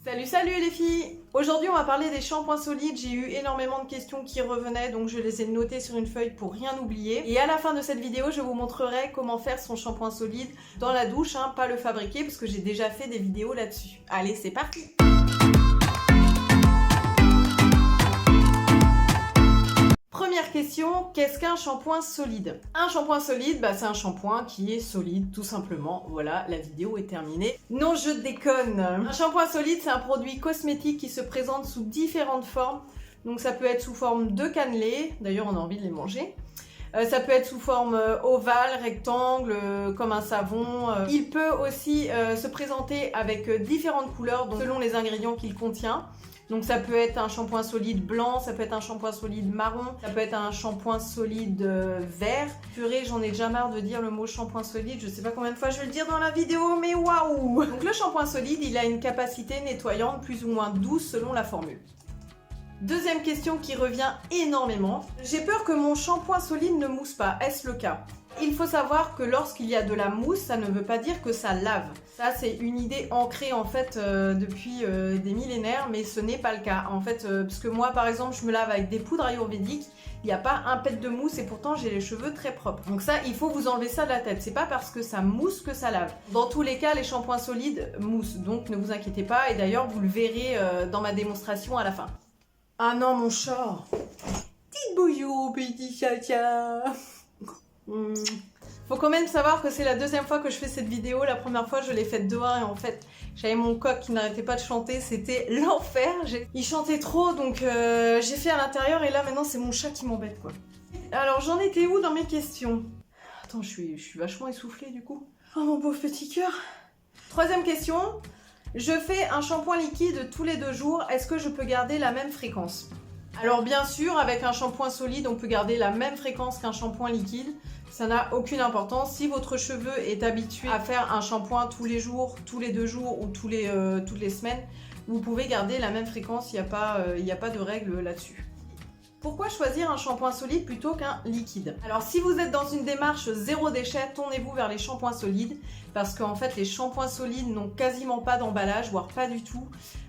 Salut les filles! Aujourd'hui on va parler des shampoings solides. J'ai eu énormément de questions qui revenaient, donc je les ai notées sur une feuille pour rien oublier. Et à la fin de cette vidéo je vous montrerai comment faire son shampoing solide dans la douche, pas le fabriquer parce que j'ai déjà fait des vidéos là-dessus. Allez, c'est parti! Première question, qu'est-ce qu'un shampoing solide? Un shampoing solide, c'est un shampoing qui est solide, tout simplement. Voilà, la vidéo est terminée. Non, je déconne. Un shampoing solide, c'est un produit cosmétique qui se présente sous différentes formes. Donc ça peut être sous forme de cannelés, d'ailleurs on a envie de les manger. Ça peut être sous forme ovale, rectangle, comme un savon. Il peut aussi se présenter avec différentes couleurs, donc selon les ingrédients qu'il contient. Donc ça peut être un shampoing solide blanc, ça peut être un shampoing solide marron, ça peut être un shampoing solide vert. Purée, j'en ai déjà marre de dire le mot shampoing solide, je sais pas combien de fois je vais le dire dans la vidéo, mais waouh! Donc le shampoing solide, il a une capacité nettoyante plus ou moins douce selon la formule. Deuxième question qui revient énormément. J'ai peur que mon shampoing solide ne mousse pas, est-ce le cas? Il faut savoir que lorsqu'il y a de la mousse, ça ne veut pas dire que ça lave. Ça, c'est une idée ancrée en fait depuis des millénaires, mais ce n'est pas le cas. En fait, parce que moi, par exemple, je me lave avec des poudres ayurvédiques, il n'y a pas un pet de mousse et pourtant j'ai les cheveux très propres. Donc ça, il faut vous enlever ça de la tête. C'est pas parce que ça mousse que ça lave. Dans tous les cas, les shampoings solides moussent, donc ne vous inquiétez pas. Et d'ailleurs, vous le verrez dans ma démonstration à la fin. Ah non, mon chat! Petit bouillon, petit chacha! Faut quand même savoir que c'est la deuxième fois que je fais cette vidéo. La première fois je l'ai faite dehors et en fait j'avais mon coq qui n'arrêtait pas de chanter, c'était l'enfer. Il chantait trop donc j'ai fait à l'intérieur et là maintenant c'est mon chat qui m'embête quoi. Alors j'en étais où dans mes questions? Attends, je suis vachement essoufflée du coup. Oh mon pauvre petit cœur. Troisième question, je fais un shampoing liquide tous les 2 jours, est-ce que je peux garder la même fréquence? Alors bien sûr, avec un shampoing solide, on peut garder la même fréquence qu'un shampoing liquide. Ça n'a aucune importance. Si votre cheveu est habitué à faire un shampoing tous les jours, tous les 2 jours ou toutes les semaines, vous pouvez garder la même fréquence, il n'y a pas de règle là-dessus. Pourquoi choisir un shampoing solide plutôt qu'un liquide? Alors si vous êtes dans une démarche zéro déchet, tournez-vous vers les shampoings solides parce qu'en fait les shampoings solides n'ont quasiment pas d'emballage, voire pas du tout.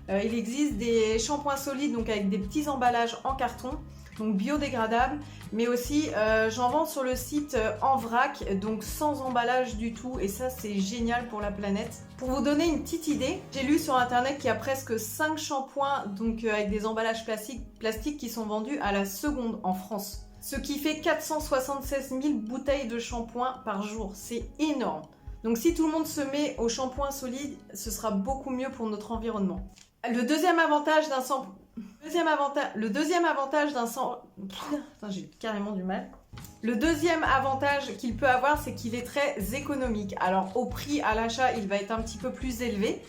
Il existe des shampoings solides donc avec des petits emballages en carton, donc biodégradables, mais aussi j'en vends sur le site en vrac, donc sans emballage du tout, et ça c'est génial pour la planète. Pour vous donner une petite idée, j'ai lu sur internet qu'il y a presque 5 shampoings donc avec des emballages plastiques qui sont vendus à la seconde en France. Ce qui fait 476 000 bouteilles de shampoing par jour, c'est énorme. Donc si tout le monde se met au shampoing solide, ce sera beaucoup mieux pour notre environnement. Le deuxième avantage d'un shampoing... Le deuxième avantage d'un j'ai carrément du mal. Le deuxième avantage qu'il peut avoir, c'est qu'il est très économique. Alors au prix à l'achat, il va être un petit peu plus élevé,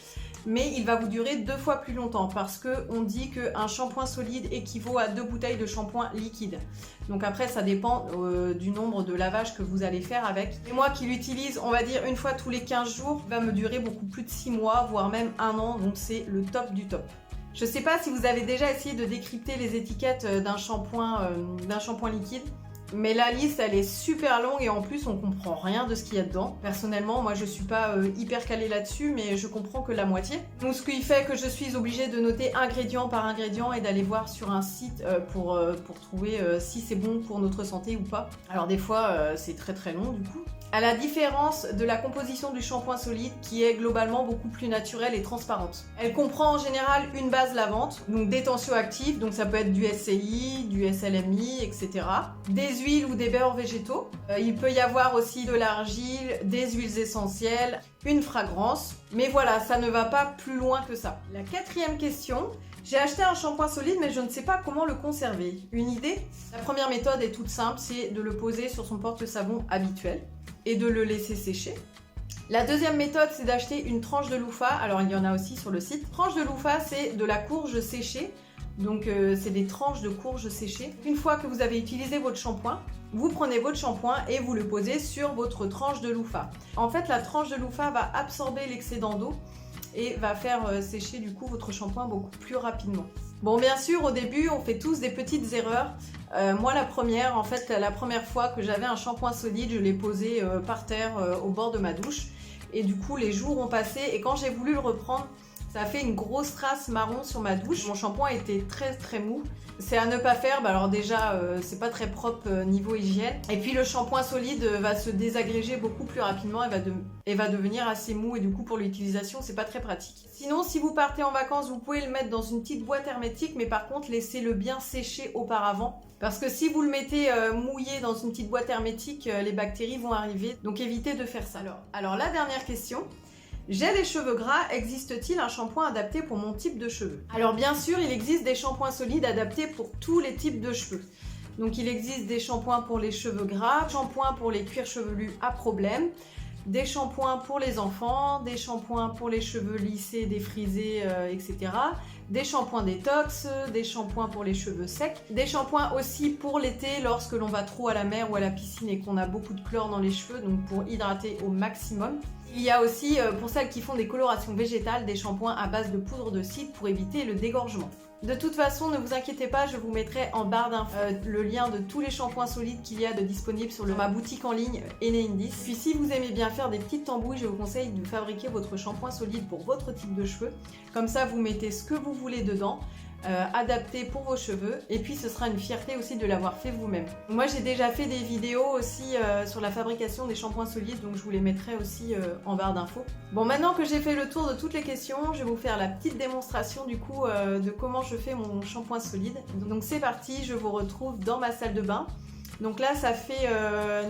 mais il va vous durer 2 fois plus longtemps parce qu'on dit qu'un shampoing solide équivaut à 2 bouteilles de shampoing liquide. Donc après, ça dépend du nombre de lavages que vous allez faire avec. Et moi qui l'utilise, on va dire une fois tous les 15 jours, il va me durer beaucoup plus de 6 mois, voire même 1 an, donc c'est le top du top. Je sais pas si vous avez déjà essayé de décrypter les étiquettes d'un shampoing liquide, mais la liste elle est super longue et en plus on comprend rien de ce qu'il y a dedans. Personnellement, moi je suis pas hyper calée là-dessus, mais je comprends que la moitié. Donc ce qui fait que je suis obligée de noter ingrédient par ingrédient et d'aller voir sur un site pour trouver si c'est bon pour notre santé ou pas. Alors des fois c'est très long du coup. À la différence de la composition du shampoing solide qui est globalement beaucoup plus naturelle et transparente. Elle comprend en général une base lavante, donc des tensioactifs, donc ça peut être du SCI, du SLMI, etc. Des huiles ou des beurres végétaux. Il peut y avoir aussi de l'argile, des huiles essentielles, une fragrance. Mais voilà, ça ne va pas plus loin que ça. La quatrième question, j'ai acheté un shampoing solide mais je ne sais pas comment le conserver. Une idée? La première méthode est toute simple, c'est de le poser sur son porte-savon habituel et de le laisser sécher. La deuxième méthode, c'est d'acheter une tranche de loofah. Alors il y en a aussi sur le site. Tranche de loofah, c'est de la courge séchée. Donc c'est des tranches de courge séchée. Une fois que vous avez utilisé votre shampoing, vous prenez votre shampoing et vous le posez sur votre tranche de loofah. En fait, la tranche de loofah va absorber l'excédent d'eau et va faire sécher du coup votre shampoing beaucoup plus rapidement. Bon, bien sûr, au début, on fait tous des petites erreurs. Moi, la première fois que j'avais un shampoing solide, je l'ai posé par terre au bord de ma douche. Et du coup, les jours ont passé et quand j'ai voulu le reprendre, Ça a fait une grosse trace marron sur ma douche. Mon shampoing était très mou. C'est à ne pas faire. Alors déjà, c'est pas très propre niveau hygiène. Et puis le shampoing solide va se désagréger beaucoup plus rapidement et va devenir assez mou. Et du coup, pour l'utilisation, c'est pas très pratique. Sinon, si vous partez en vacances, vous pouvez le mettre dans une petite boîte hermétique. Mais par contre, laissez-le bien sécher auparavant. Parce que si vous le mettez mouillé dans une petite boîte hermétique, les bactéries vont arriver. Donc évitez de faire ça. Alors la dernière question. J'ai les cheveux gras, existe-t-il un shampoing adapté pour mon type de cheveux? Alors bien sûr, il existe des shampoings solides adaptés pour tous les types de cheveux. Donc il existe des shampoings pour les cheveux gras, des shampoings pour les cuirs chevelus à problème, des shampoings pour les enfants, des shampoings pour les cheveux lissés, défrisés, etc. Des shampoings détox, des shampoings pour les cheveux secs, des shampoings aussi pour l'été lorsque l'on va trop à la mer ou à la piscine et qu'on a beaucoup de chlore dans les cheveux, donc pour hydrater au maximum. Il y a aussi, pour celles qui font des colorations végétales, des shampoings à base de poudre de cidre pour éviter le dégorgement. De toute façon, ne vous inquiétez pas, je vous mettrai en barre d'infos le lien de tous les shampoings solides qu'il y a de disponibles sur ma boutique en ligne Eneindis. Puis si vous aimez bien faire des petites tambouilles, je vous conseille de fabriquer votre shampoing solide pour votre type de cheveux. Comme ça, vous mettez ce que vous voulez dedans. Adapté pour vos cheveux, et puis ce sera une fierté aussi de l'avoir fait vous-même. Moi j'ai déjà fait des vidéos aussi sur la fabrication des shampoings solides, donc je vous les mettrai aussi en barre d'infos. Bon, maintenant que j'ai fait le tour de toutes les questions, je vais vous faire la petite démonstration du coup de comment je fais mon shampoing solide. Donc c'est parti, je vous retrouve dans ma salle de bain. Donc là ça fait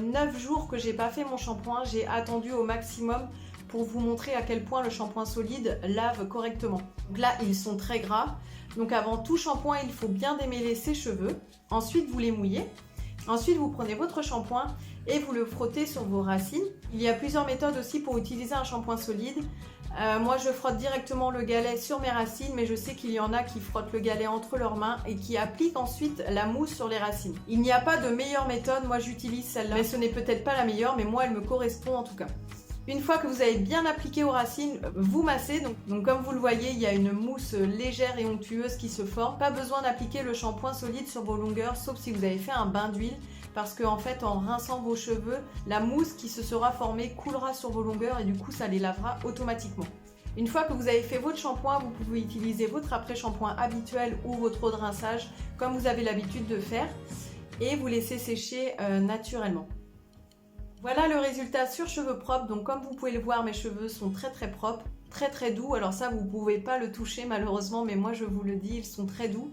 9 jours que j'ai pas fait mon shampoing, j'ai attendu au maximum pour vous montrer à quel point le shampoing solide lave correctement. Donc là ils sont très gras. Donc avant tout shampoing, il faut bien démêler ses cheveux. Ensuite, vous les mouillez. Ensuite, vous prenez votre shampoing et vous le frottez sur vos racines. Il y a plusieurs méthodes aussi pour utiliser un shampoing solide. Moi, je frotte directement le galet sur mes racines, mais je sais qu'il y en a qui frottent le galet entre leurs mains et qui appliquent ensuite la mousse sur les racines. Il n'y a pas de meilleure méthode. Moi, j'utilise celle-là, mais ce n'est peut-être pas la meilleure, mais moi, elle me correspond en tout cas. Une fois que vous avez bien appliqué aux racines, vous massez. Donc comme vous le voyez, il y a une mousse légère et onctueuse qui se forme. Pas besoin d'appliquer le shampoing solide sur vos longueurs, sauf si vous avez fait un bain d'huile. Parce qu'en fait, en rinçant vos cheveux, la mousse qui se sera formée coulera sur vos longueurs et du coup, ça les lavera automatiquement. Une fois que vous avez fait votre shampoing, vous pouvez utiliser votre après-shampoing habituel ou votre eau de rinçage, comme vous avez l'habitude de faire. Et vous laissez sécher naturellement. Voilà le résultat sur cheveux propres. Donc comme vous pouvez le voir, mes cheveux sont très propres, très doux. Alors ça, vous ne pouvez pas le toucher malheureusement, mais moi je vous le dis, ils sont très doux.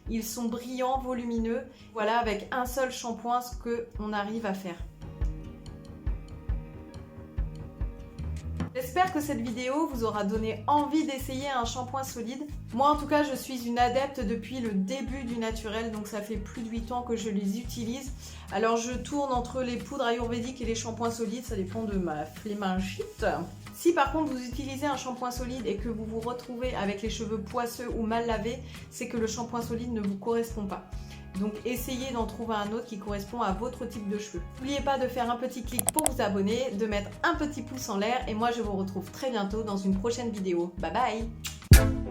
Ils sont brillants, volumineux. Voilà, avec un seul shampoing, ce qu'on arrive à faire. J'espère que cette vidéo vous aura donné envie d'essayer un shampoing solide. Moi en tout cas je suis une adepte depuis le début du naturel, donc ça fait plus de 8 ans que je les utilise. Alors je tourne entre les poudres ayurvédiques et les shampoings solides, ça dépend de ma flémingite. Si par contre vous utilisez un shampoing solide et que vous vous retrouvez avec les cheveux poisseux ou mal lavés, c'est que le shampoing solide ne vous correspond pas. Donc essayez d'en trouver un autre qui correspond à votre type de cheveux. N'oubliez pas de faire un petit clic pour vous abonner, de mettre un petit pouce en l'air et moi je vous retrouve très bientôt dans une prochaine vidéo. Bye bye!